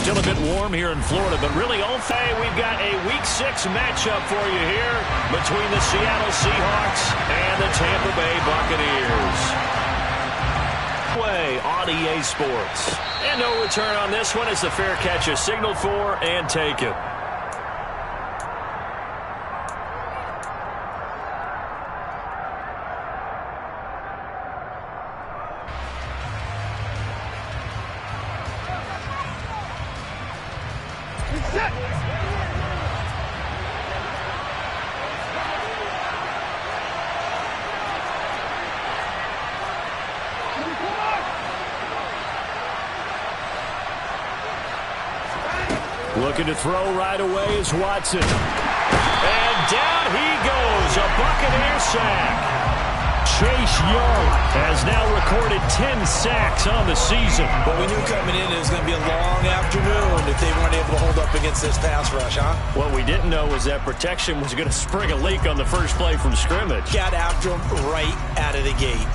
Still a bit warm here in Florida, but really all day we've got a Week 6 matchup for you here between the Seattle Seahawks and the Tampa Bay Buccaneers. On EA Sports. And no return on this one as the fair catch is signaled for and taken. Looking to throw right away is Watson. And down he goes, a Buccaneer sack. Chase Young has now recorded 10 sacks on the season. But we knew coming in it was going to be a long afternoon if they weren't able to hold up against this pass rush, huh? What we didn't know was that protection was going to spring a leak on the first play from scrimmage. Got after him right out of the gate.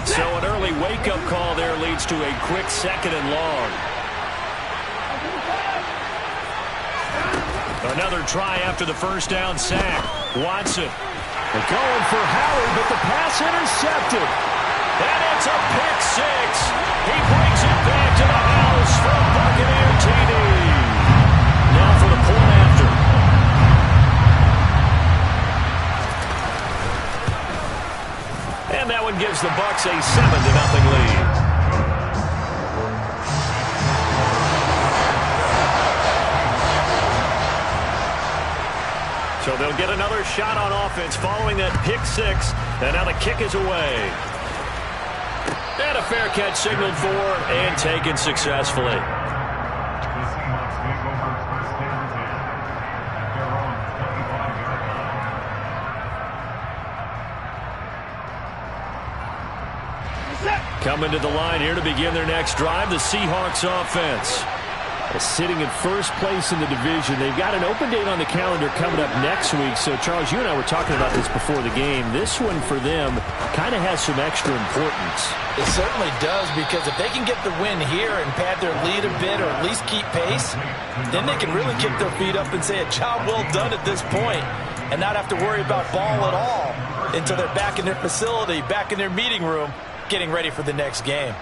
So an early wake-up call there leads to a quick 2nd and long. Another try after the first down sack. Watson. They're going for Howard, but the pass intercepted. And it's a pick 6. He brings it back to the house from Buccaneer TD. Now for the point after. And that one gives the Bucs a 7-0 lead. So they'll get another shot on offense following that pick 6. And now the kick is away. And a fair catch signaled for and taken successfully. Coming to the line here to begin their next drive, the Seahawks offense. Sitting in first place in the division. They've got an open date on the calendar coming up next week. So, Charles, you and I were talking about this before the game. This one for them kind of has some extra importance. It certainly does, because if they can get the win here and pad their lead a bit or at least keep pace, then they can really kick their feet up and say a job well done at this point and not have to worry about ball at all until they're back in their facility, back in their meeting room, getting ready for the next game.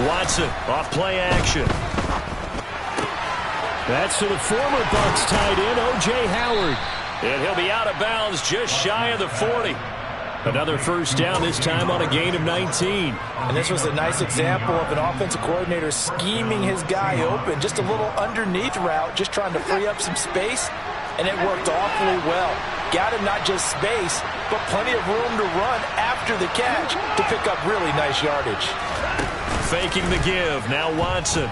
Watson off play action. That's to the former Bucs tight end, O.J. Howard. And he'll be out of bounds just shy of the 40. Another first down, this time on a gain of 19. And this was a nice example of an offensive coordinator scheming his guy open. Just a little underneath route, just trying to free up some space. And it worked awfully well. Got him not just space, but plenty of room to run after the catch to pick up really nice yardage. Faking the give. Now Watson.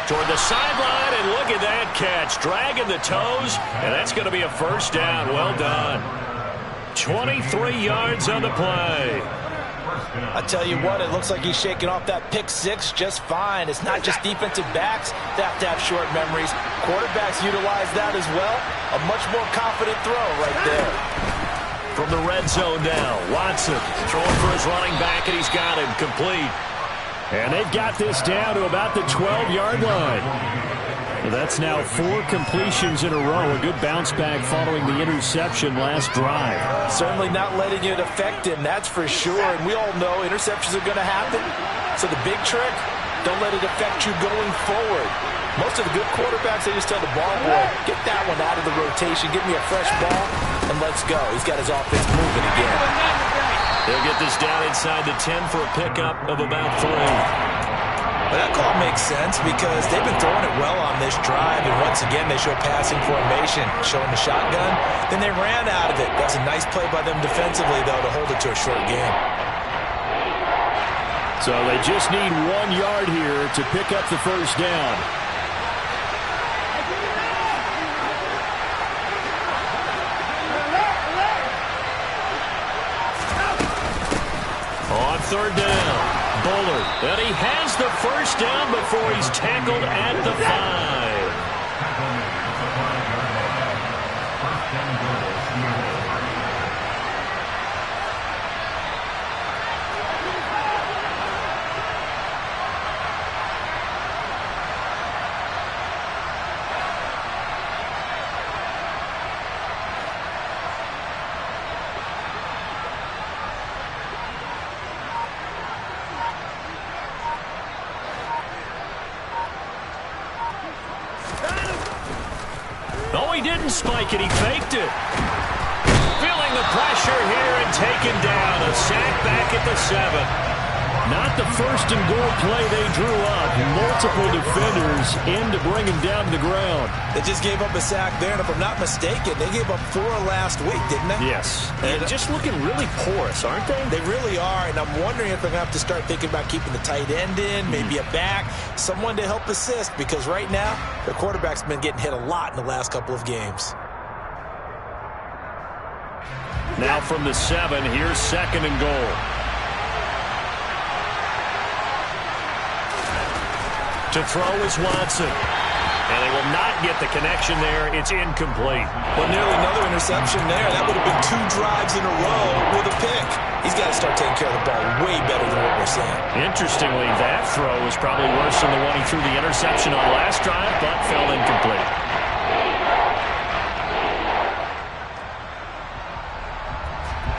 Toward the sideline, and look at that catch. Dragging the toes, and that's going to be a first down. Well done. 23 yards on the play. I tell you what, it looks like he's shaking off that pick 6 just fine. It's not just defensive backs that have to have short memories. Quarterbacks utilize that as well. A much more confident throw right there. From the red zone now, Watson throwing for his running back, and he's got him complete. And they've got this down to about the 12-yard line. Well, that's now 4 completions in a row. A good bounce back following the interception last drive. Certainly not letting it affect him, that's for sure. And we all know interceptions are going to happen. So the big trick, don't let it affect you going forward. Most of the good quarterbacks, they just tell the ball boy, get that one out of the rotation, give me a fresh ball, and let's go. He's got his offense moving again. They'll get this down inside the 10 for a pickup of about 3. Well, that call makes sense because they've been throwing it well on this drive, and once again they show passing formation, showing the shotgun. Then they ran out of it. That's a nice play by them defensively, though, to hold it to a short game. So they just need 1 yard here to pick up the first down. On third down, Bullard. And he has the first down before he's tackled at the 5. No, he didn't spike it. He faked it. Feeling the pressure here and taken down. A sack back at the 7. Not the first and goal play they drew up. Multiple defenders in to bring him down to the ground. They just gave up a sack there, and if I'm not mistaken, they gave up 4 last week, didn't they? Yes. And just looking really porous, aren't they? They really are, and I'm wondering if they're going to have to start thinking about keeping the tight end in, maybe a back, someone to help assist, because right now, their quarterback's been getting hit a lot in the last couple of games. Now from the 7, here's second and goal. To throw is Watson. And they will not get the connection there. It's incomplete. Well, nearly another interception there. That would have been 2 drives in a row with a pick. He's got to start taking care of the ball way better than what we're seeing. Interestingly, that throw was probably worse than the one he threw the interception on last drive, but fell incomplete.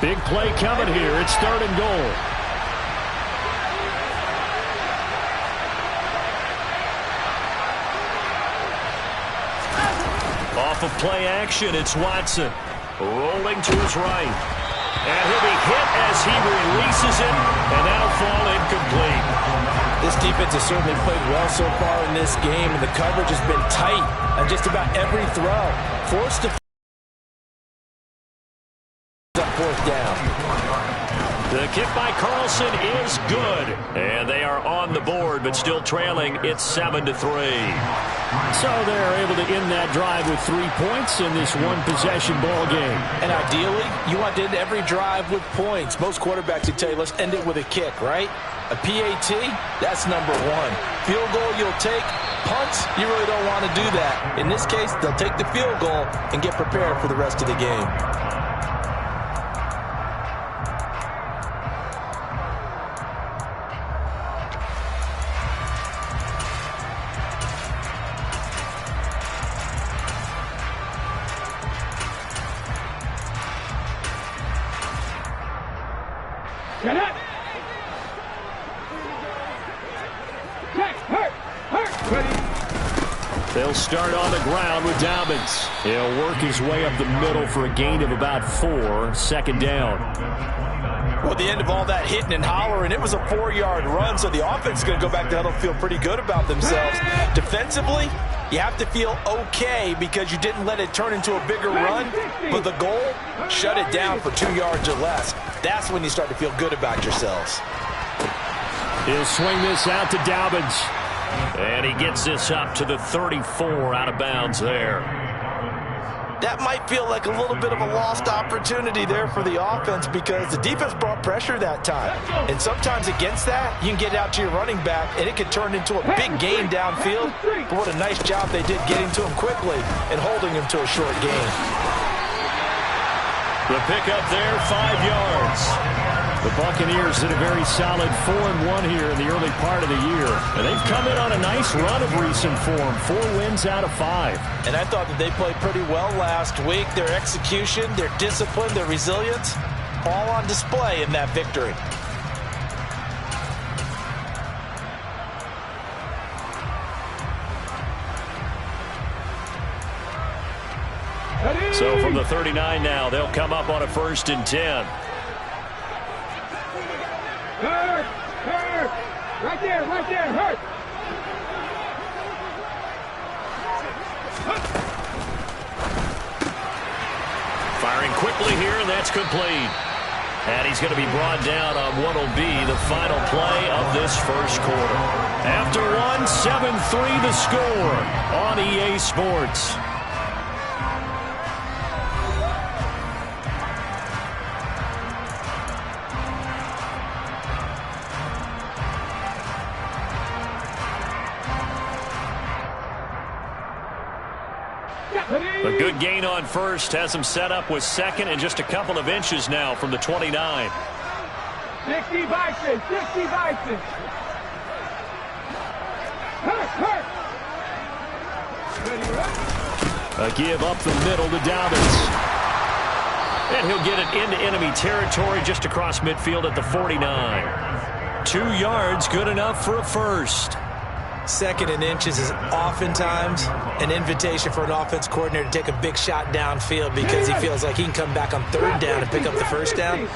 Big play coming here. It's third and goal. Off of play action, it's Watson. Rolling to his right. And he'll be hit as he releases it, and that'll fall incomplete. This defense has certainly played well so far in this game, and the coverage has been tight on just about every throw. Forced to fourth down. The kick by Carlson is good. And they are on the board, but still trailing. It's 7-3. So they're able to end that drive with 3 points in this one-possession ball game. And ideally, you want to end every drive with points. Most quarterbacks would tell you, let's end it with a kick, right? A PAT, that's number 1. Field goal you'll take. Punts, you really don't want to do that. In this case, they'll take the field goal and get prepared for the rest of the game. They'll start on the ground with Dobbins. He'll work his way up the middle for a gain of about 4. Second down. Well, at the end of all that hitting and hollering, it was a 4-yard run, so the offense is going to go back to huddle, feel pretty good about themselves. Defensively, you have to feel okay because you didn't let it turn into a bigger run, but the goal, shut it down for 2 yards or less. That's when you start to feel good about yourselves. He'll swing this out to Dobbins. And he gets this up to the 34, out of bounds there. That might feel like a little bit of a lost opportunity there for the offense because the defense brought pressure that time. And sometimes against that, you can get out to your running back, and it could turn into a big gain downfield. But what a nice job they did getting to him quickly and holding him to a short gain. The pickup there, 5 yards. The Buccaneers did a very solid 4-1 here in the early part of the year. And they've come in on a nice run of recent form. 4 wins out of 5. And I thought that they played pretty well last week. Their execution, their discipline, their resilience, all on display in that victory. So from the 39 now, they'll come up on a 1st and 10. Hurt! Right there, hurt! Firing quickly here, and that's complete. And he's going to be brought down on what will be the final play of this first quarter. After one, 7-3 the score on EA Sports. A good gain on first has him set up with second and just a couple of inches now from the 29. 60 Bison, 60 Bison. A give up the middle to Dobbins. And he'll get it into enemy territory just across midfield at the 49. 2 yards, good enough for a first. Second and inches is oftentimes an invitation for an offense coordinator to take a big shot downfield because he feels like he can come back on third down and pick up the first down.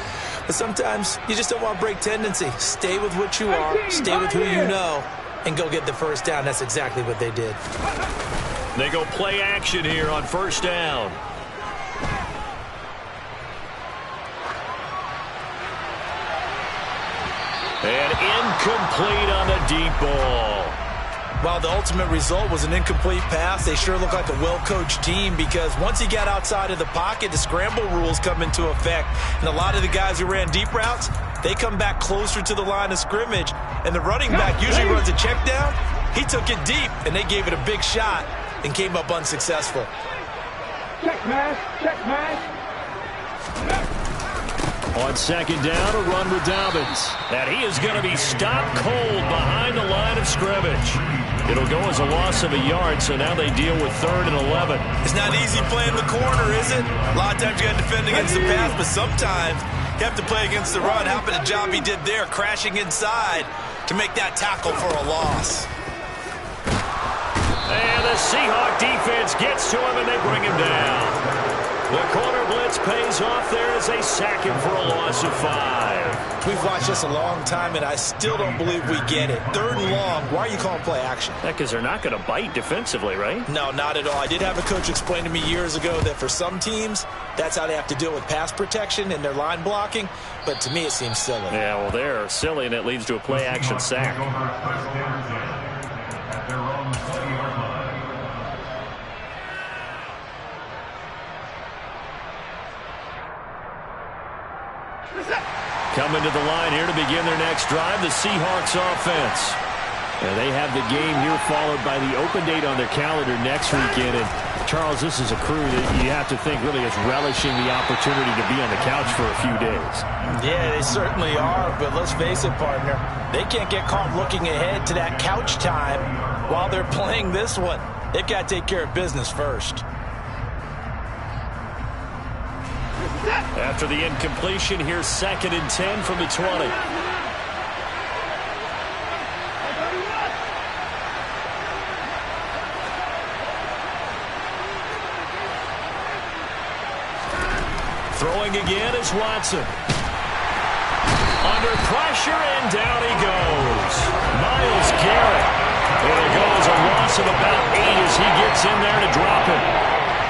But sometimes you just don't want to break tendency. Stay with what you are, stay with who you know, and go get the first down. That's exactly what they did. They go play action here on first down. And incomplete on the deep ball. While the ultimate result was an incomplete pass, they sure look like a well-coached team because once he got outside of the pocket, the scramble rules come into effect. And a lot of the guys who ran deep routes, they come back closer to the line of scrimmage. And the running back usually runs a check down. He took it deep, and they gave it a big shot and came up unsuccessful. Check pass, check pass. On second down, a run with Dobbins. And he is going to be stopped cold behind the line of scrimmage. It'll go as a loss of a yard, so now they deal with 3rd and 11. It's not easy playing the corner, is it? A lot of times you got to defend against the pass, but sometimes you have to play against the run. How about the job he did there, crashing inside to make that tackle for a loss? And the Seahawk defense gets to him, and they bring him down. The corner blitz pays off there as they sack him for a loss of 5. We've watched this a long time, and I still don't believe we get it. 3rd and long, why are you calling play action? Because they're not going to bite defensively, right? No, not at all. I did have a coach explain to me years ago that for some teams, that's how they have to deal with pass protection and their line blocking, but to me it seems silly. Yeah, well, they're silly, and it leads to a play action sack. Coming to the line here to begin their next drive, the Seahawks offense. And they have the game here followed by the open date on their calendar next weekend. And Charles, this is a crew that you have to think really is relishing the opportunity to be on the couch for a few days. Yeah, they certainly are, but let's face it, partner. They can't get caught looking ahead to that couch time while they're playing this one. They've got to take care of business first. After the incompletion, here's 2nd and 10 from the 20. Throwing again is Watson. Under pressure, and down he goes. Myles Garrett. It'll go as a loss of about 8 as he gets in there to drop it.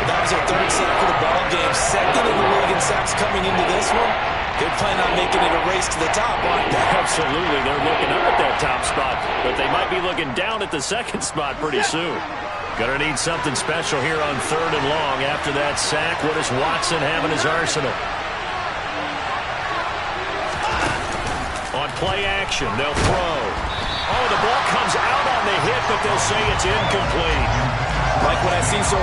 That was their 3rd sack of the ball game. 2nd in the league in sacks coming into this one. They're planning on making it a race to the top, aren't they? Absolutely. They're looking up at that top spot, but they might be looking down at the 2nd spot pretty soon. Gonna need something special here on 3rd and long. After that sack, what does Watson have in his arsenal? On play action, they'll throw. Oh, the ball comes out on the hit, but they'll say it's incomplete. Like what I see so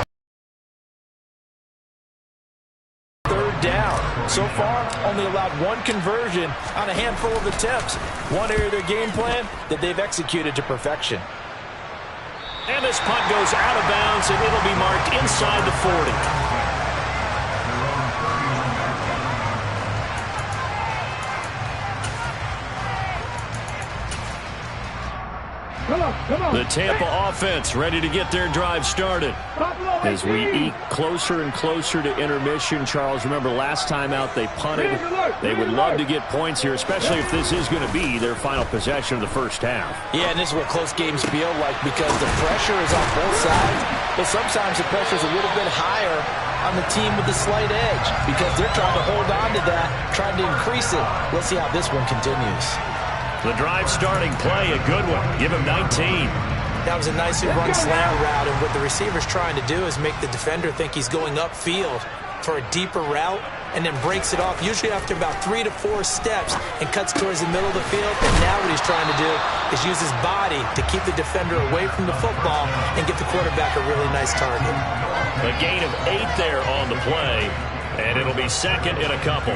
down. So far, only allowed 1 conversion on a handful of attempts. One area of their game plan that they've executed to perfection. And this punt goes out of bounds, and it'll be marked inside the 40. Come on. The Tampa offense ready to get their drive started. As we eke closer and closer to intermission, Charles, remember last time out they punted. They would love to get points here, especially if this is going to be their final possession of the first half. Yeah, and this is what close games feel like because the pressure is on both sides, but sometimes the pressure is a little bit higher on the team with the slight edge because they're trying to hold on to that, trying to increase it. Let's see how this one continues. The drive starting play, a good one. Give him 19. That was a nicely run slant route, and what the receiver's trying to do is make the defender think he's going upfield for a deeper route and then breaks it off, usually after about 3 to 4 steps, and cuts towards the middle of the field. And now what he's trying to do is use his body to keep the defender away from the football and get the quarterback a really nice target. A gain of 8 there on the play, and it'll be second in a couple.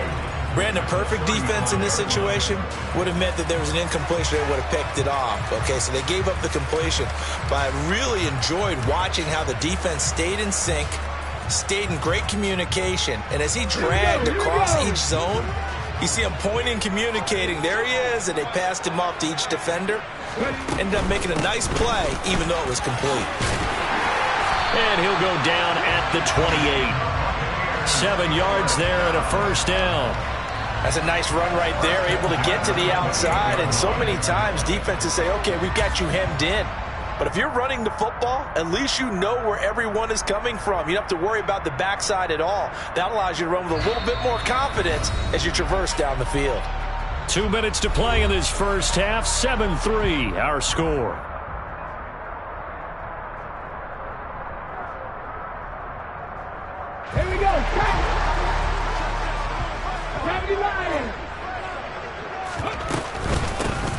Brandon, perfect defense in this situation would have meant that there was an incompletion that would have picked it off. Okay, so they gave up the completion. But I really enjoyed watching how the defense stayed in sync, stayed in great communication. And as he dragged across each zone, you see him pointing, communicating. There he is, and they passed him off to each defender. Ended up making a nice play, even though it was complete. And he'll go down at the 28. 7 yards there and a first down. That's a nice run right there, able to get to the outside. And so many times defenses say, okay, we've got you hemmed in. But if you're running the football, at least you know where everyone is coming from. You don't have to worry about the backside at all. That allows you to run with a little bit more confidence as you traverse down the field. 2 minutes to play in this first half. 7-3, our score. Here we go.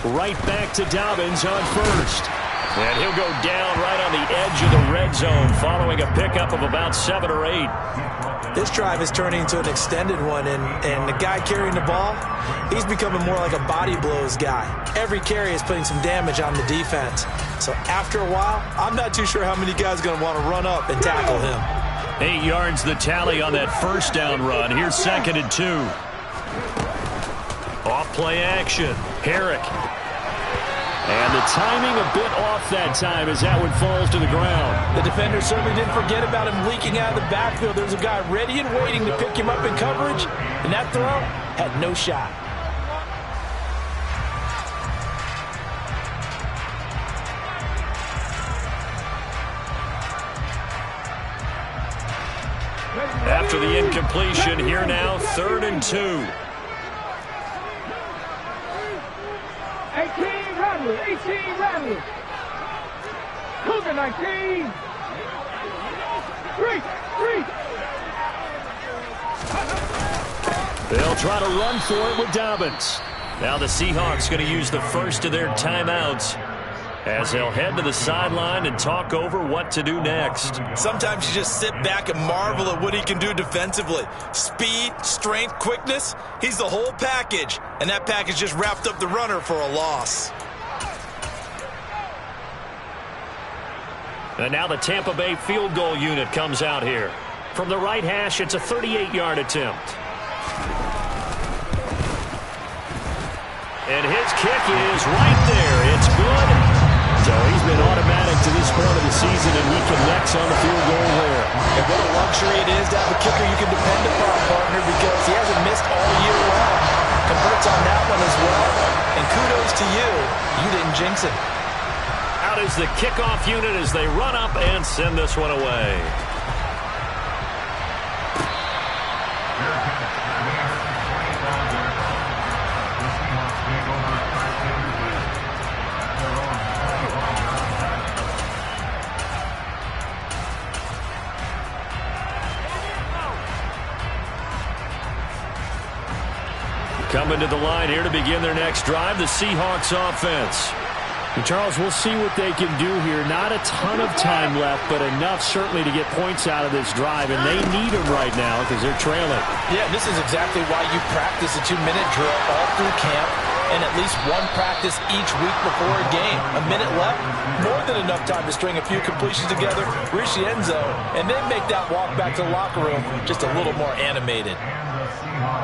Right back to Dobbins on first. And he'll go down right on the edge of the red zone following a pickup of about 7 or 8. This drive is turning into an extended one, and the guy carrying the ball, he's becoming more like a body blows guy. Every carry is putting some damage on the defense. So after a while, I'm not too sure how many guys are going to want to run up and tackle him. 8 yards the tally on that first down run. Here's 2nd and 2. Off play action. Herrick. And the timing a bit off that time as that one falls to the ground. The defender certainly didn't forget about him leaking out of the backfield. There's a guy ready and waiting to pick him up in coverage, and that throw had no shot. After the incompletion, here now, 3rd and 2. 18 Rattler, 18 Rattler. Cougar 19. 3. They'll try to run for it with Dobbins. Now the Seahawks going to use the first of their timeouts as they'll head to the sideline and talk over what to do next. Sometimes you just sit back and marvel at what he can do defensively. Speed, strength, quickness, he's the whole package. And that package just wrapped up the runner for a loss. And now the Tampa Bay field goal unit comes out here. From the right hash, it's a 38-yard attempt. And his kick is right there. It's good. So he's been automatic to this point of the season, and he connects on the field goal there. And what a luxury it is to have a kicker you can depend upon, partner, because he hasn't missed all year long. Converts on that one as well. And kudos to you. You didn't jinx it. Out is the kickoff unit as they run up and send this one away. Coming to the line here to begin their next drive, the Seahawks offense. And Charles, we'll see what they can do here. Not a ton of time left, but enough certainly to get points out of this drive, and they need them right now because they're trailing. Yeah, this is exactly why you practice a 2-minute drill all through camp. and at least one practice each week before a game. A minute left, more than enough time to string a few completions together, reach the end zone, and then make that walk back to the locker room just a little more animated.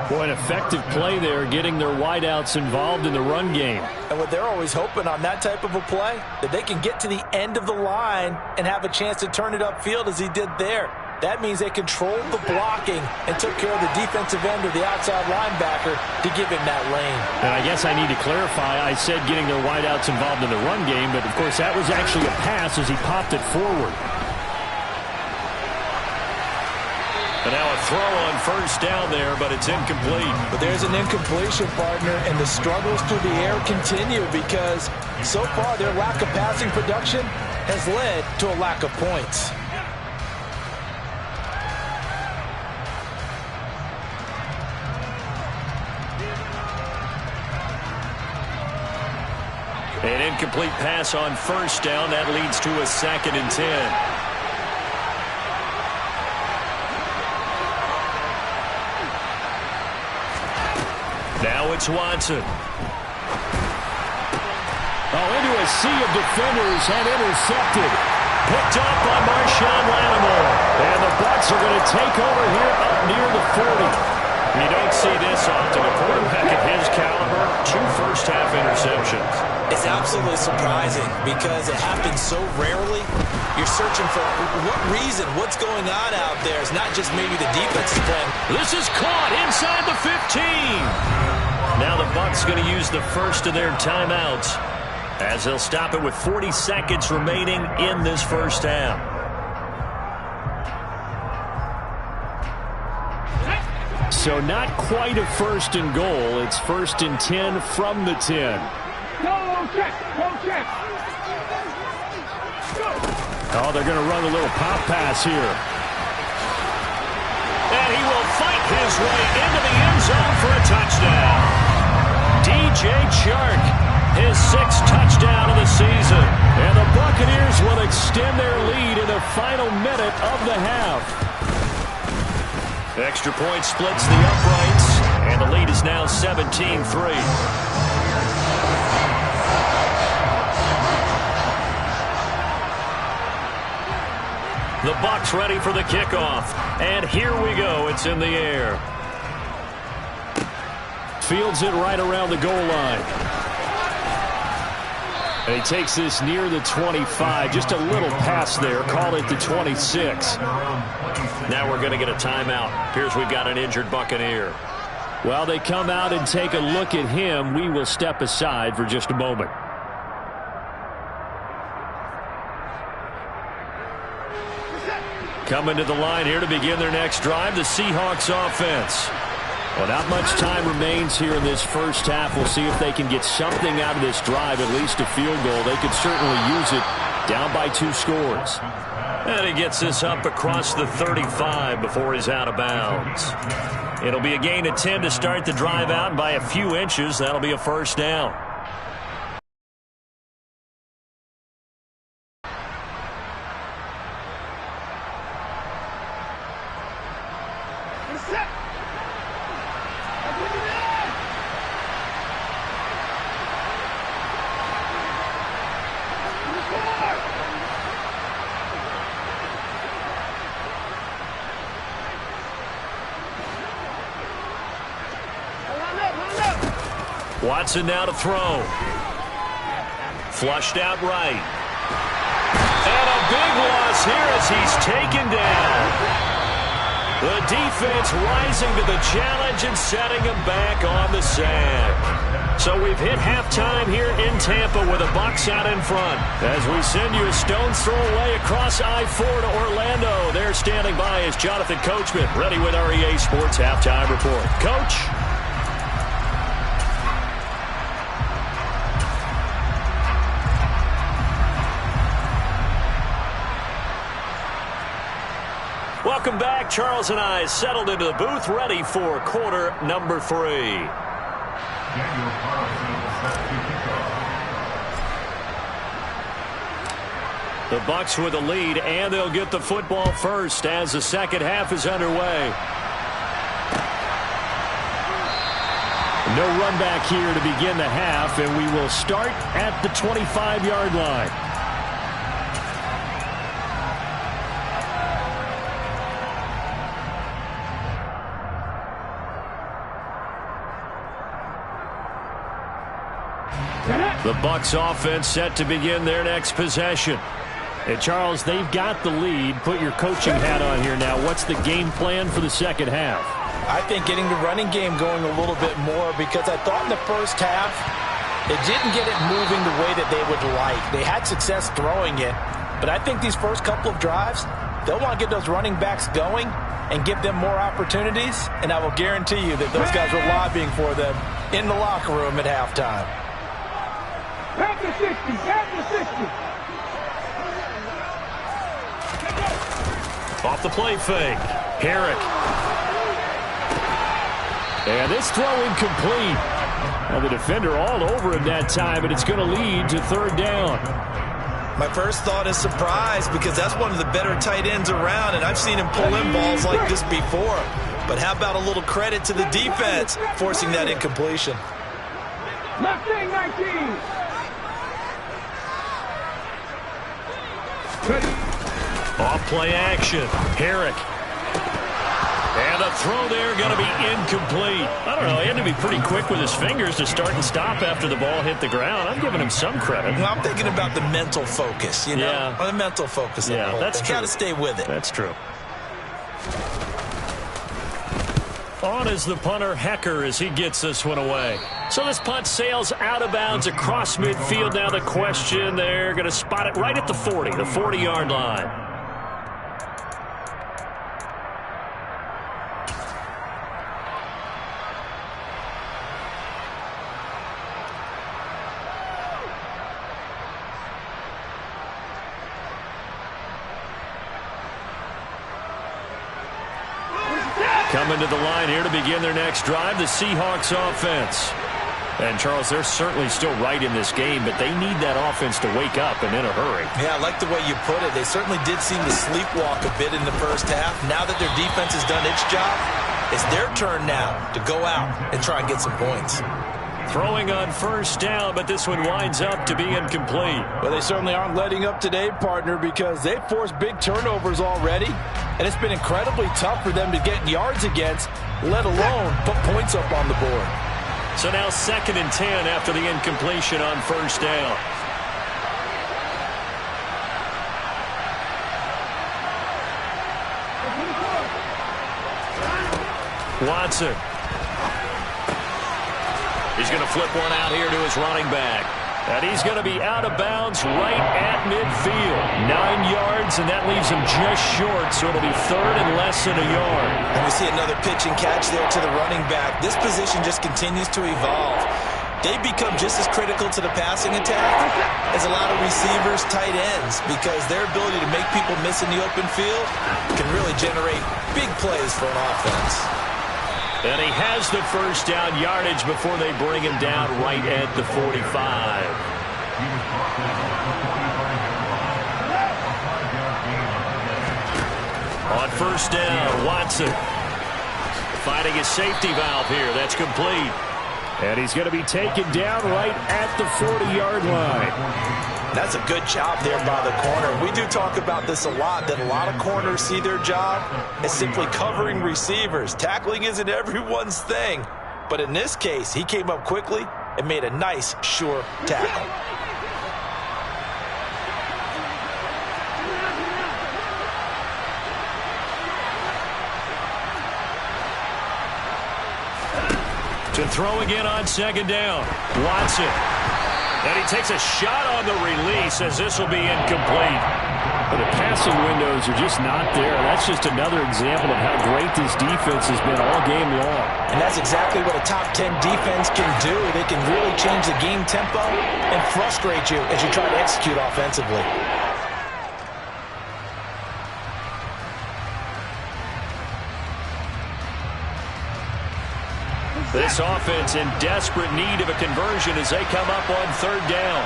Boy, an effective play there, getting their wideouts involved in the run game. And what they're always hoping on that type of a play, that they can get to the end of the line and have a chance to turn it upfield as he did there. That means they controlled the blocking and took care of the defensive end or the outside linebacker to give him that lane. And I guess I need to clarify, I said getting their wideouts involved in the run game, but of course that was actually a pass as he popped it forward. And now a throw on first down there, but it's incomplete. But there's an incompletion, partner, and the struggles through the air continue because so far their lack of passing production has led to a lack of points. An incomplete pass on first down. That leads to a 2nd and 10. Now it's Watson. Oh, into a sea of defenders and intercepted. Picked up by Marshawn Lattimore. And the Bucs are going to take over here up near the 40. You don't see this often. A quarterback of his caliber, 2 first-half interceptions. It's absolutely surprising because it happens so rarely. You're searching for what reason, what's going on out there. It's not just maybe the defense is playing. This is caught inside the 15. Now the Bucs going to use the first of their timeouts as they'll stop it with 40 seconds remaining in this first half. So not quite a 1st and goal. It's 1st and 10 from the 10. Go check, go check. Go. Oh, they're going to run a little pop pass here. And he will fight his way into the end zone for a touchdown. DJ Chark, his 6th touchdown of the season. And the Buccaneers will extend their lead in the final minute of the half. Extra point splits the uprights, and the lead is now 17-3. The Bucs ready for the kickoff. And here we go. It's in the air. Fields it right around the goal line. And he takes this near the 25. Just a little pass there. Call it the 26. Now we're going to get a timeout. Appears we've got an injured Buccaneer. While they come out and take a look at him, we will step aside for just a moment. Coming to the line here to begin their next drive, the Seahawks offense. Well, not much time remains here in this first half. We'll see if they can get something out of this drive, at least a field goal. They could certainly use it, down by 2 scores. And he gets this up across the 35 before he's out of bounds. It'll be a gain of 10 to start the drive out, and by a few inches, that'll be a first down. Watson now to throw. Flushed out right. And a big loss here as he's taken down. The defense rising to the challenge and setting him back on the sack. So we've hit halftime here in Tampa with the Bucs out in front. As we send you a stone's throw away across I-4 to Orlando. There standing by is Jonathan Coachman, ready with our EA Sports Halftime Report. Coach? Welcome back. Charles and I settled into the booth, ready for quarter number 3. The Bucs with the lead, and they'll get the football first as the second half is underway. No run back here to begin the half, and we will start at the 25-yard line. The Bucs offense set to begin their next possession. And Charles, they've got the lead. Put your coaching hat on here now. What's the game plan for the second half? I think getting the running game going a little bit more, because I thought in the first half they didn't get it moving the way that they would like. They had success throwing it, but I think these first couple of drives, they'll want to get those running backs going and give them more opportunities, and I will guarantee you that those guys were lobbying for them in the locker room at halftime. Back to 60, back to 60. Off the play fake. Herrick. And this throw incomplete. Now the defender all over him that time, and it's going to lead to third down. My first thought is surprise, because that's one of the better tight ends around, and I've seen him pull in balls like this before. But how about a little credit to the defense forcing that incompletion? Left wing 19. Off play action. Herrick. And the throw there going to be incomplete. I don't know. He had to be pretty quick with his fingers to start and stop after the ball hit the ground. I'm giving him some credit. Well, I'm thinking about the mental focus, you know? Yeah. The mental focus. Yeah, that's true. Got to stay with it. That's true. On is the punter, Hecker, as he gets this one away. So this punt sails out of bounds across midfield. Now the question, they're going to spot it right at the 40, the 40-yard line. Coming to the line here to begin their next drive, the Seahawks offense. And, Charles, they're certainly still right in this game, but they need that offense to wake up and in a hurry. Yeah, I like the way you put it. They certainly did seem to sleepwalk a bit in the first half. Now that their defense has done its job, it's their turn now to go out and try and get some points. Throwing on first down, but this one winds up to be incomplete. Well, they certainly aren't letting up today, partner, because they've forced big turnovers already, and it's been incredibly tough for them to get yards against, let alone put points up on the board. So now 2nd and 10 after the incompletion on first down. Watson. He's going to flip one out here to his running back. And he's going to be out of bounds right at midfield. 9 yards, and that leaves him just short, so it'll be third and less than a yard. And we see another pitch and catch there to the running back. This position just continues to evolve. They become just as critical to the passing attack as a lot of receivers, tight ends, because their ability to make people miss in the open field can really generate big plays for an offense. And he has the first down yardage before they bring him down right at the 45. On first down, Watson finding his safety valve here. That's complete. And he's going to be taken down right at the 40-yard line. That's a good job there by the corner. We do talk about this a lot, that a lot of corners see their job as simply covering receivers. Tackling isn't everyone's thing. But in this case, he came up quickly and made a nice, sure tackle. To throw again on 2nd down. Watson. And he takes a shot on the release as this will be incomplete. But the passing windows are just not there. That's just another example of how great this defense has been all game long. And that's exactly what a top 10 defense can do. They can really change the game tempo and frustrate you as you try to execute offensively. This offense in desperate need of a conversion as they come up on 3rd down.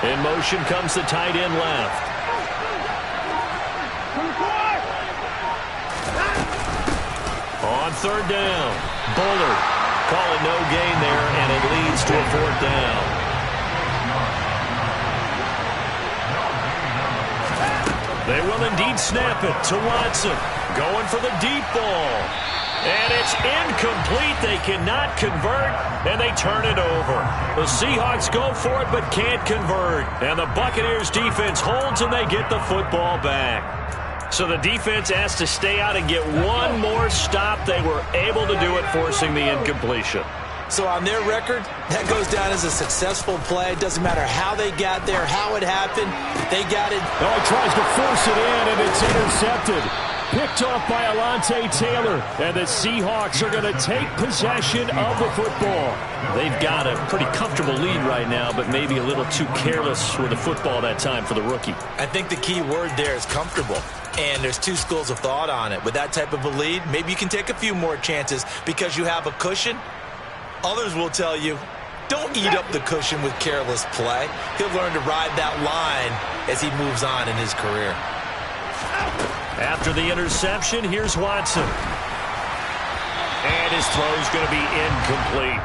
In motion comes the tight end left. On third down, Bullard calling no gain there, and it leads to a fourth down. They will indeed snap it to Watson. Going for the deep ball. And it's incomplete. They cannot convert, and they turn it over. The Seahawks go for it but can't convert. And the Buccaneers defense holds, and they get the football back. So the defense has to stay out and get one more stop. They were able to do it, forcing the incompletion. So on their record, that goes down as a successful play. It doesn't matter how they got there, how it happened. They got it. Oh, he tries to force it in, and it's intercepted. Picked off by Alontae Taylor, and the Seahawks are going to take possession of the football. They've got a pretty comfortable lead right now, but maybe a little too careless with the football that time for the rookie. I think the key word there is comfortable, and there's two schools of thought on it. With that type of a lead, maybe you can take a few more chances because you have a cushion. Others will tell you, don't eat up the cushion with careless play. He'll learn to ride that line as he moves on in his career. After the interception, here's Watson. And his throw's going to be incomplete.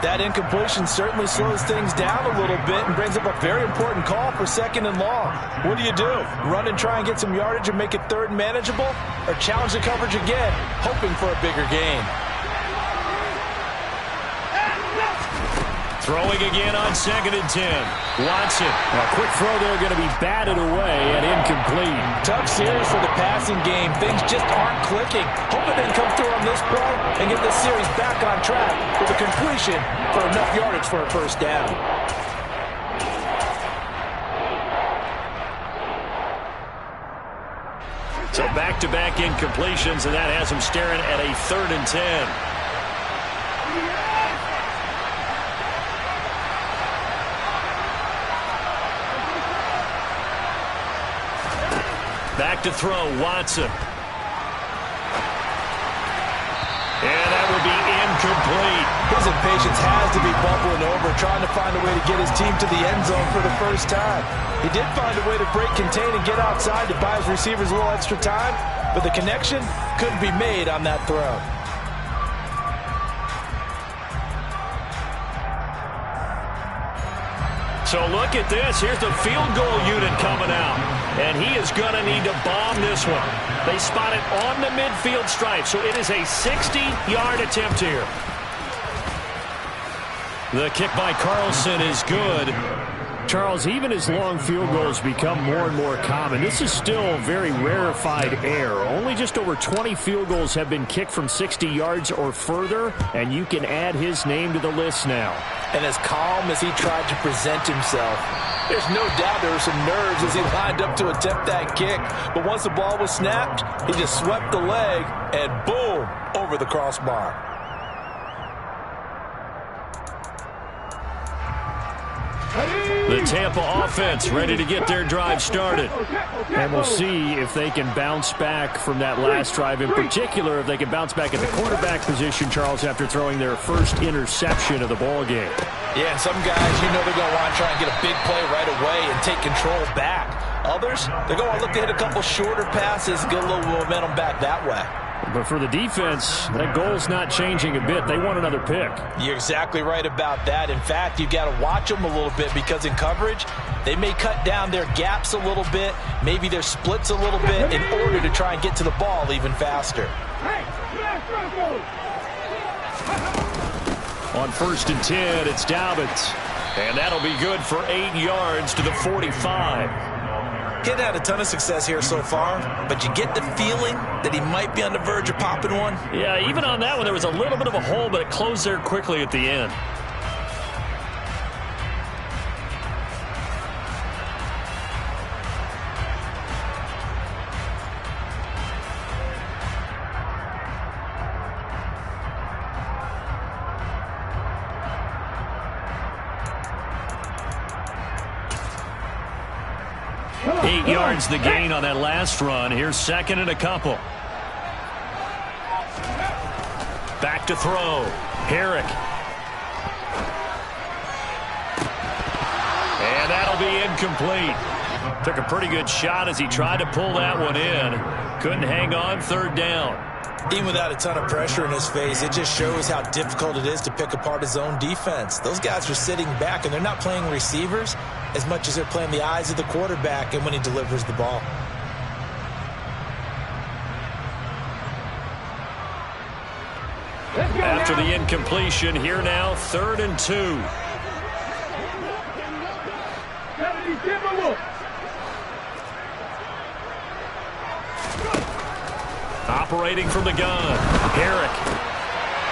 That incompletion certainly slows things down a little bit and brings up a very important call for second and long. What do? Run and try and get some yardage and make it third and manageable? Or challenge the coverage again, hoping for a bigger gain? Throwing again on 2nd and 10. Watson. A quick throw there going to be batted away and incomplete. Tough series for the passing game. Things just aren't clicking. Hoping they can come through on this play and get this series back on track with a completion for enough yardage for a first down. So back-to-back incompletions, and that has him staring at a 3rd and 10. Back to throw, Watson. And that will be incomplete. His impatience has to be bubbling over, trying to find a way to get his team to the end zone for the first time. He did find a way to break, contain, and get outside to buy his receivers a little extra time, but the connection couldn't be made on that throw. So look at this. Here's the field goal unit coming out. And he is going to need to bomb this one. They spot it on the midfield stripe. So it is a 60-yard attempt here. The kick by Carlson is good. Charles, even as long field goals become more and more common, this is still very rarefied air. Only just over 20 field goals have been kicked from 60 yards or further, and you can add his name to the list now. And as calm as he tried to present himself, there's no doubt there were some nerves as he lined up to attempt that kick. But once the ball was snapped, he just swept the leg and boom, over the crossbar. The Tampa offense ready to get their drive started. And we'll see if they can bounce back from that last drive. In particular, if they can bounce back at the quarterback position, Charles, after throwing their first interception of the ball game. Yeah, and some guys, you know they're going to want to try and get a big play right away and take control back. Others, they're going to look to hit a couple shorter passes, get a little momentum back that way. But for the defense, that goal's not changing a bit. They want another pick. You're exactly right about that. In fact, you've got to watch them a little bit because in coverage, they may cut down their gaps a little bit, maybe their splits a little bit in order to try and get to the ball even faster. On 1st and 10, it's Dobbins. And that'll be good for 8 yards to the 45. He'd had a ton of success here so far, but you get the feeling that he might be on the verge of popping one. Yeah, even on that one, there was a little bit of a hole, but it closed there quickly at the end. The gain on that last run. Here's 2nd and a couple. Back to throw. Herrick. And that'll be incomplete. Took a pretty good shot as he tried to pull that one in. Couldn't hang on 3rd down. Even without a ton of pressure in his face, it just shows how difficult it is to pick apart his own defense. Those guys are sitting back, and they're not playing receivers as much as they're playing the eyes of the quarterback and when he delivers the ball. After the incompletion, here now, 3rd and 2. Operating from the gun, Herrick.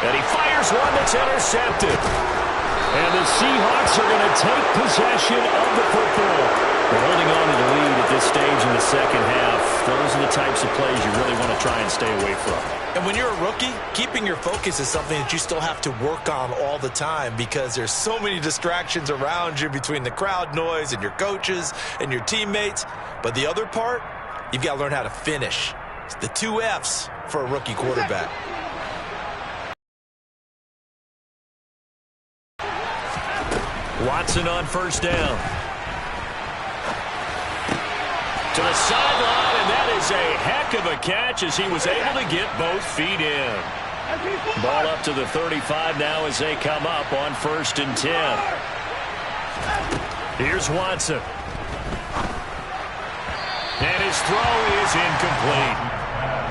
And he fires one that's intercepted. And the Seahawks are going to take possession of the football. They're holding on to the lead at this stage in the second half. Those are the types of plays you really want to try and stay away from. And when you're a rookie, keeping your focus is something that you still have to work on all the time because there's so many distractions around you between the crowd noise and your coaches and your teammates. But the other part, you've got to learn how to finish. It's the 2 F's for a rookie quarterback. Watson on 1st down. To the sideline, and that is a heck of a catch as he was able to get both feet in. Ball up to the 35 now as they come up on 1st and 10. Here's Watson. And his throw is incomplete.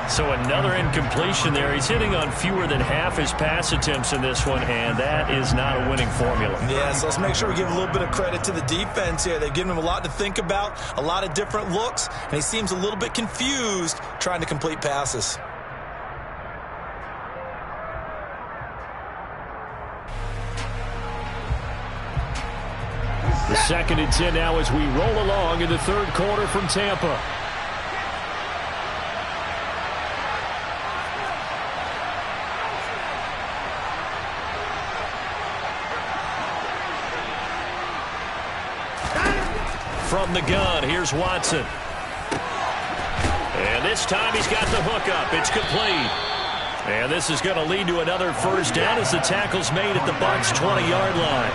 So another incompletion there. He's hitting on fewer than half his pass attempts in this one, and that is not a winning formula. Yeah, so let's make sure we give a little bit of credit to the defense here. They've given him a lot to think about, a lot of different looks, and he seems a little bit confused trying to complete passes. The 2nd and 10 now as we roll along in the 3rd quarter from Tampa. From the gun, here's Watson. And this time he's got the hookup. It's complete. And this is going to lead to another 1st down as the tackle's made at the Bucs' 20-yard line.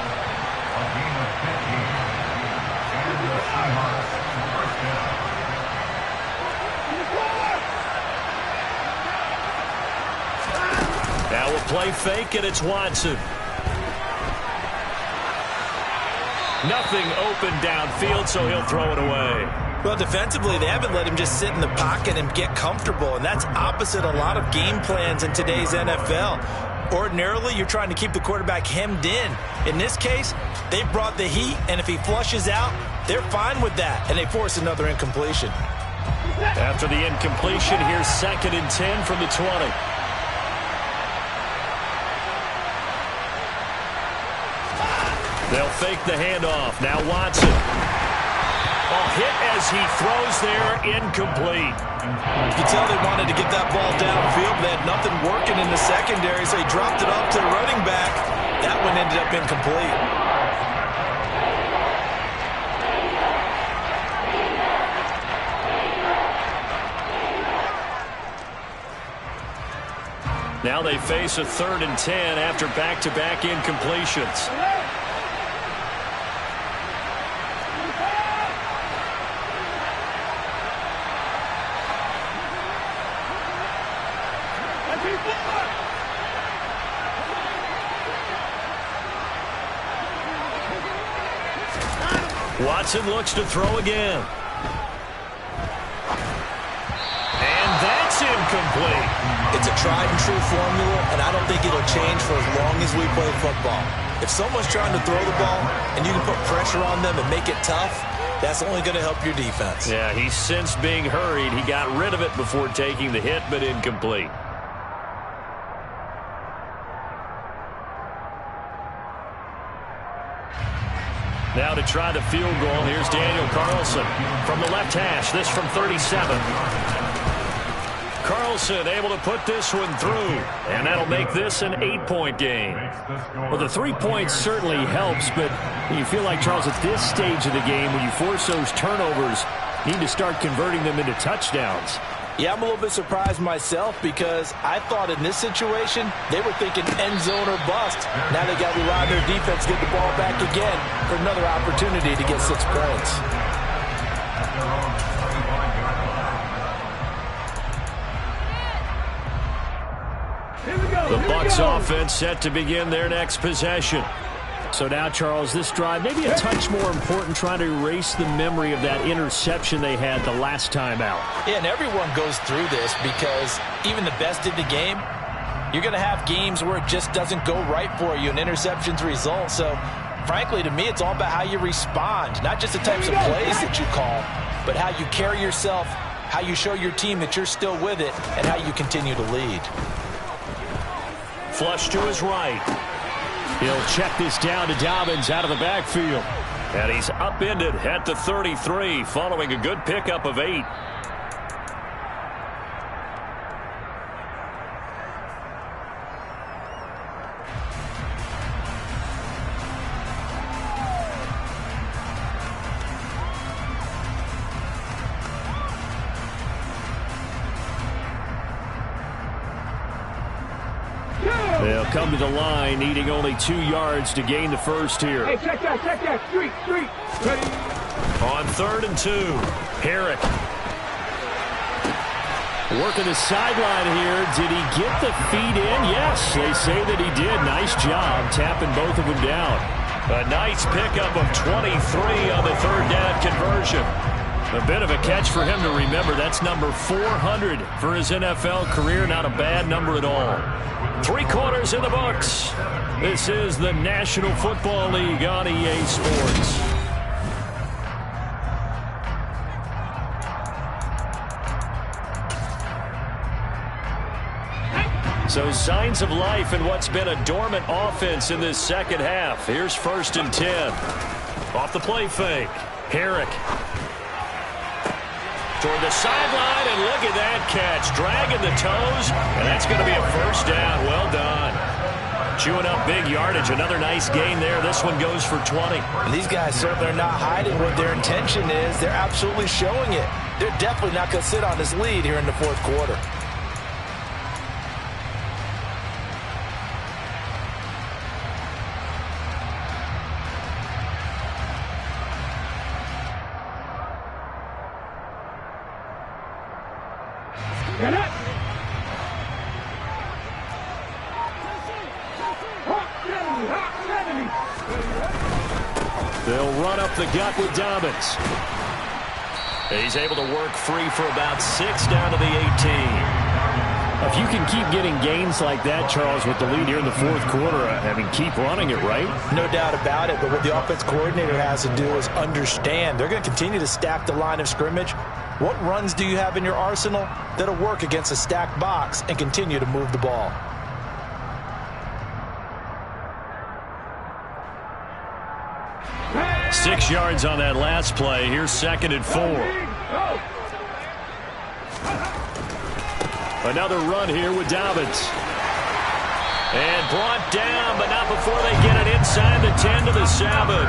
Now we'll play fake, and it's Watson. Nothing open downfield, so he'll throw it away. Well, defensively, they haven't let him just sit in the pocket and get comfortable, and that's opposite a lot of game plans in today's NFL. Ordinarily, you're trying to keep the quarterback hemmed in. In this case, they brought the heat, and if he flushes out, they're fine with that, and they force another incompletion. After the incompletion, here's 2nd and 10 from the 20. They'll fake the handoff. Now Watson. A hit as he throws there, incomplete. You can tell they wanted to get that ball downfield. They had nothing working in the secondary, so he dropped it off to the running back. That one ended up incomplete. Now they face a 3rd and 10 after back-to-back incompletions. Watson looks to throw again. And that's incomplete. It's a tried-and-true formula, and I don't think it'll change for as long as we play football. If someone's trying to throw the ball and you can put pressure on them and make it tough, that's only going to help your defense. Yeah, he's since being hurried. He got rid of it before taking the hit, but incomplete. Now to try the field goal, here's Daniel Carlson from the left hash. This from 37. Carlson able to put this one through, and that'll make this an 8-point game. Well, the 3 points certainly helps, but you feel like, Charles, at this stage of the game, when you force those turnovers, you need to start converting them into touchdowns. Yeah, I'm a little bit surprised myself because I thought in this situation they were thinking end zone or bust. Now they got to rely on their defense to get the ball back again for another opportunity to get 6 points. The Bucs offense set to begin their next possession. So now, Charles, this drive maybe a touch more important, trying to erase the memory of that interception they had the last time out. Yeah, and everyone goes through this because even the best in the game, you're going to have games where it just doesn't go right for you, and interceptions result. So, frankly, to me, it's all about how you respond, not just the types of plays that you call, but how you carry yourself, how you show your team that you're still with it, and how you continue to lead. Flush to his right. He'll check this down to Dobbins out of the backfield. And he's upended at the 33 following a good pickup of 8. They'll come to the line, needing only 2 yards to gain the first here. Hey, check that. Street. Ready? On 3rd and 2, Herrick. Working the sideline here. Did he get the feet in? Yes, they say that he did. Nice job tapping both of them down. A nice pickup of 23 on the 3rd down conversion. A bit of a catch for him to remember. That's number 400 for his NFL career. Not a bad number at all. 3 quarters in the books. This is the National Football League on EA Sports. So signs of life in what's been a dormant offense in this second half. Here's 1st and 10. Off the play fake. Herrick. Toward the sideline, and look at that catch. Dragging the toes, and that's going to be a 1st down. Well done. Chewing up big yardage. Another nice gain there. This one goes for 20. And these guys certainly are not hiding what their intention is. They're absolutely showing it. They're definitely not going to sit on this lead here in the 4th quarter. Get it! They'll run up the gut with Dobbins. He's able to work free for about 6 down to the 18. If you can keep getting gains like that, Charles, with the lead here in the 4th quarter, I mean, keep running it, right? No doubt about it, but what the offense coordinator has to do is understand. They're going to continue to stack the line of scrimmage. What runs do you have in your arsenal that'll work against a stacked box and continue to move the ball? Hey! 6 yards on that last play. Here's 2nd and 4. Another run here with Dobbins. And brought down, but not before they get it inside the 10 to the 7.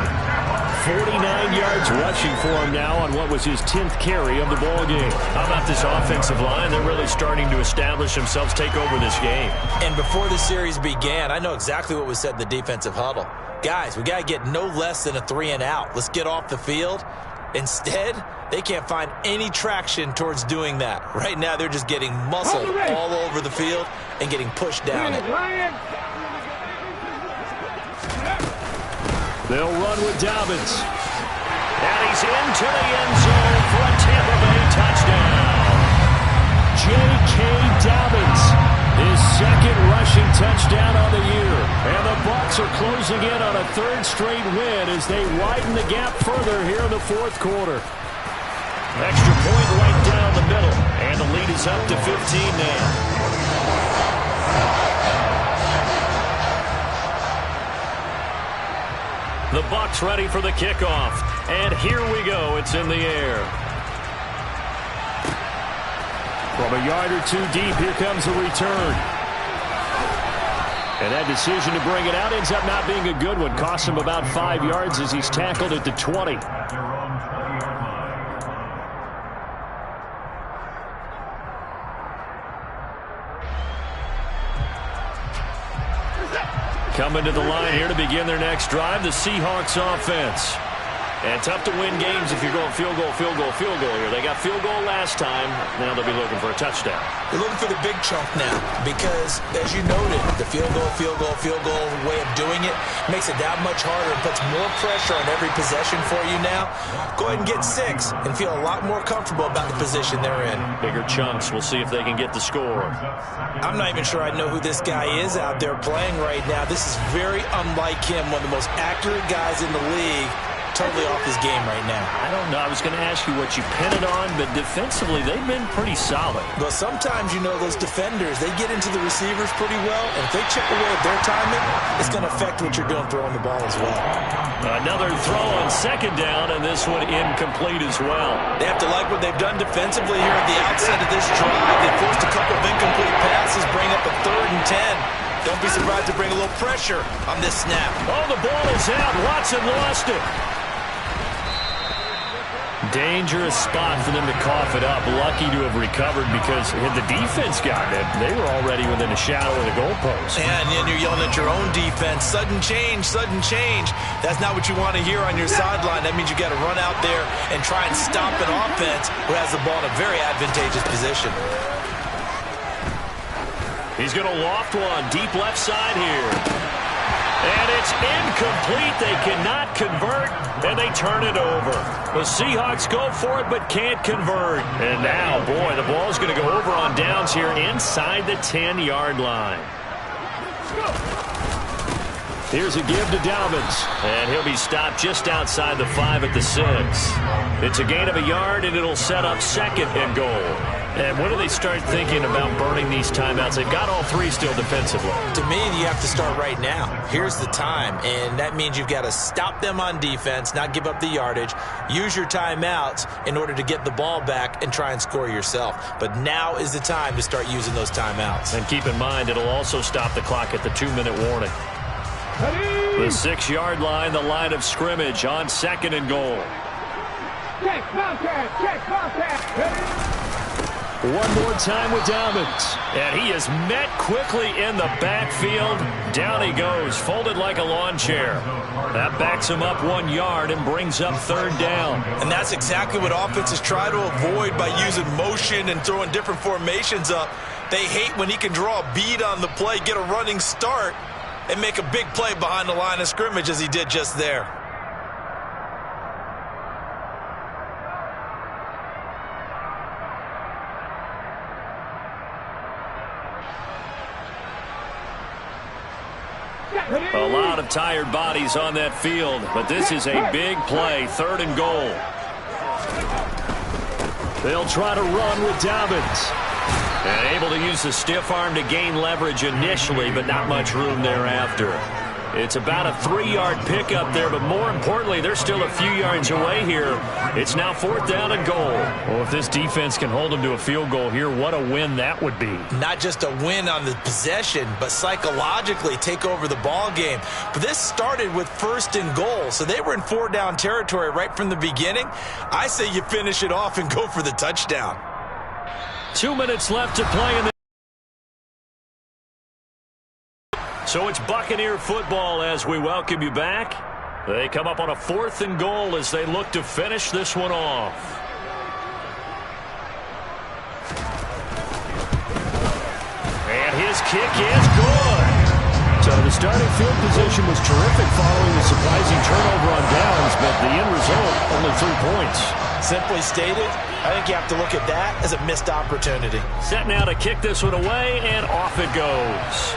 49 yards rushing for him now on what was his 10th carry of the ball game. How about this offensive line? They're really starting to establish themselves, take over this game. And before the series began, I know exactly what was said in the defensive huddle. Guys, we got to get no less than a 3 and out. Let's get off the field. Instead, they can't find any traction towards doing that. Right now, they're just getting muscled all over the field and getting pushed down it. They'll run with Dobbins. And he's into the end zone for a Tampa Bay touchdown. J.K. Dobbins, his 2nd rushing touchdown on the year. And the Bucs are closing in on a 3rd straight win as they widen the gap further here in the 4th quarter. Extra point right down the middle. And the lead is up to 15 now. The Bucs ready for the kickoff. And here we go. It's in the air. From a yard or 2 deep, here comes the return. And that decision to bring it out ends up not being a good one. Costs him about 5 yards as he's tackled at the 20. Coming to the line here to begin their next drive, the Seahawks offense. And tough to win games if you're going field goal, field goal, field goal here. They got field goal last time. Now they'll be looking for a touchdown. They're looking for the big chunk now because, as you noted, the field goal way of doing it makes it that much harder and puts more pressure on every possession for you now. Go ahead and get 6 and feel a lot more comfortable about the position they're in. Bigger chunks. We'll see if they can get the score. I'm not even sure I know who this guy is out there playing right now. This is very unlike him, one of the most accurate guys in the league. Totally off his game right now. I don't know. I was going to ask you what you pin it on, but defensively, they've been pretty solid. Well, sometimes, you know, those defenders, they get into the receivers pretty well, and if they chip away at their timing, it's going to affect what you're doing throwing the ball as well. Another throw on second down, and this one incomplete as well. They have to like what they've done defensively here at the outset of this drive. They forced a couple of incomplete passes, bring up a 3rd and 10. Don't be surprised to bring a little pressure on this snap. Oh, the ball is out. Watson lost it. Dangerous spot for them to cough it up. Lucky to have recovered because had the defense gotten it, they were already within a shadow of the goalpost. And you're yelling at your own defense. Sudden change, sudden change. That's not what you want to hear on your sideline. That means you got to run out there and try and stop an offense who has the ball in a very advantageous position. He's going to loft one deep left side here. And it's incomplete. They cannot convert, and they turn it over. The Seahawks go for it, but can't convert. And now, boy, the ball's going to go over on downs here inside the 10-yard line. Here's a give to Dobbins, and he'll be stopped just outside the 5 at the 6. It's a gain of a yard, and it'll set up 2nd and goal. And when do they start thinking about burning these timeouts? They've got all 3 still defensively. To me, you have to start right now. Here's the time, and that means you've got to stop them on defense, not give up the yardage, use your timeouts in order to get the ball back and try and score yourself. But now is the time to start using those timeouts. And keep in mind, it'll also stop the clock at the 2-minute warning. The 6-yard line, the line of scrimmage on 2nd and goal. Check contact, check contact. One more time with Dobbins. And he is met quickly in the backfield. Down he goes, folded like a lawn chair. That backs him up 1 yard and brings up 3rd down. And that's exactly what offenses try to avoid by using motion and throwing different formations up. They hate when he can draw a bead on the play, get a running start, and make a big play behind the line of scrimmage as he did just there. A lot of tired bodies on that field, but this is a big play, 3rd and goal. They'll try to run with Dobbins. And able to use the stiff arm to gain leverage initially, but not much room thereafter. It's about a 3-yard pickup there, but more importantly, they're still a few yards away here. It's now 4th down and goal. Well, if this defense can hold them to a field goal here, what a win that would be. Not just a win on the possession, but psychologically take over the ball game. But this started with 1st and goal, so they were in 4-down territory right from the beginning. I say you finish it off and go for the touchdown. 2 minutes left to play in the So it's Buccaneer football as we welcome you back. They come up on a 4th and goal as they look to finish this one off. And his kick is good. So the starting field position was terrific following the surprising turnover on downs, but the end result, only 3 points. Simply stated, I think you have to look at that as a missed opportunity. Set now to kick this one away, and off it goes.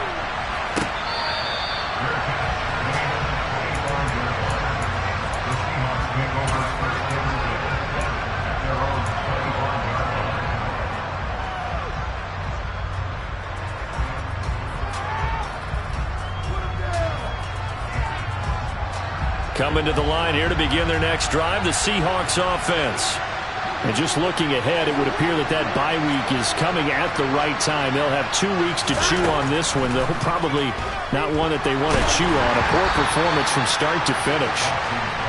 Coming to the line here to begin their next drive, the Seahawks offense. And just looking ahead, it would appear that that bye week is coming at the right time. They'll have 2 weeks to chew on this one, though probably not one that they want to chew on. A poor performance from start to finish.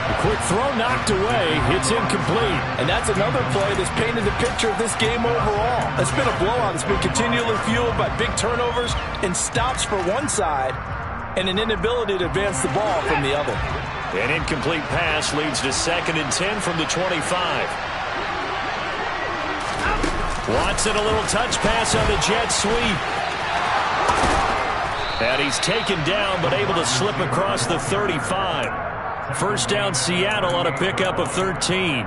A quick throw knocked away. It's incomplete. And that's another play that's painted the picture of this game overall. It's been a blowout. It's been continually fueled by big turnovers and stops for one side and an inability to advance the ball from the other. An incomplete pass leads to 2nd and 10 from the 25. Watson, a little touch pass on the jet sweep. And he's taken down, but able to slip across the 35. First down, Seattle on a pickup of 13.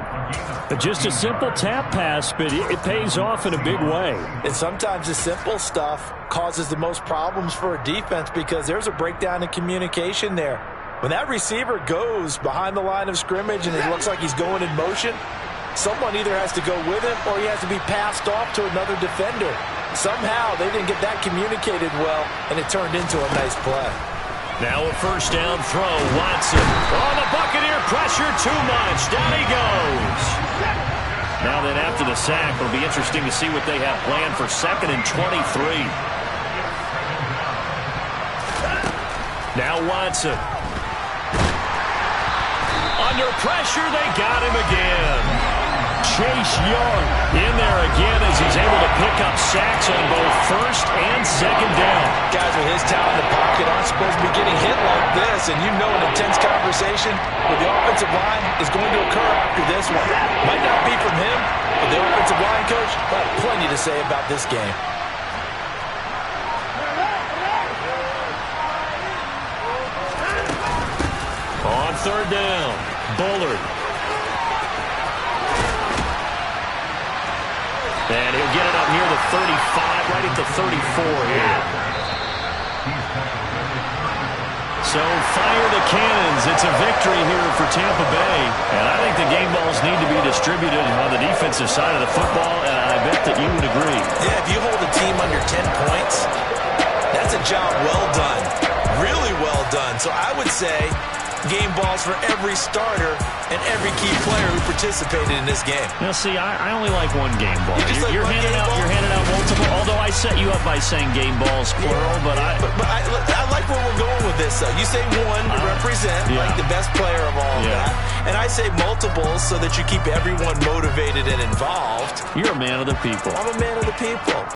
Just a simple tap pass, but it pays off in a big way. And sometimes the simple stuff causes the most problems for a defense because there's a breakdown in communication there. When that receiver goes behind the line of scrimmage and it looks like he's going in motion, someone either has to go with him or he has to be passed off to another defender. Somehow they didn't get that communicated well, and it turned into a nice play. Now a first down throw. Watson on the Buccaneer pressure too much. Down he goes. Now then after the sack, it'll be interesting to see what they have planned for 2nd and 23. Now Watson. Under pressure, they got him again. Chase Young in there again as he's able to pick up sacks on both 1st and 2nd down. Guys with his talent in the pocket aren't supposed to be getting hit like this, and you know an intense conversation with the offensive line is going to occur after this one. Might not be from him, but the offensive line coach will have plenty to say about this game. On 3rd down, Bullard. And he'll get it up near the 35, right at the 34 here. So fire the cannons. It's a victory here for Tampa Bay. And I think the game balls need to be distributed on the defensive side of the football, and I bet that you would agree. Yeah, if you hold a team under 10 points, that's a job well done. Really well done. So I would say game balls for every starter and every key player who participated in this game. Now, see, I only like one game ball. You're handing out multiple, although I set you up by saying game balls, plural, but I like where we're going with this, though. You say one to represent, like the best player of all of that, and I say multiples so that you keep everyone motivated and involved. You're a man of the people. I'm a man of the people.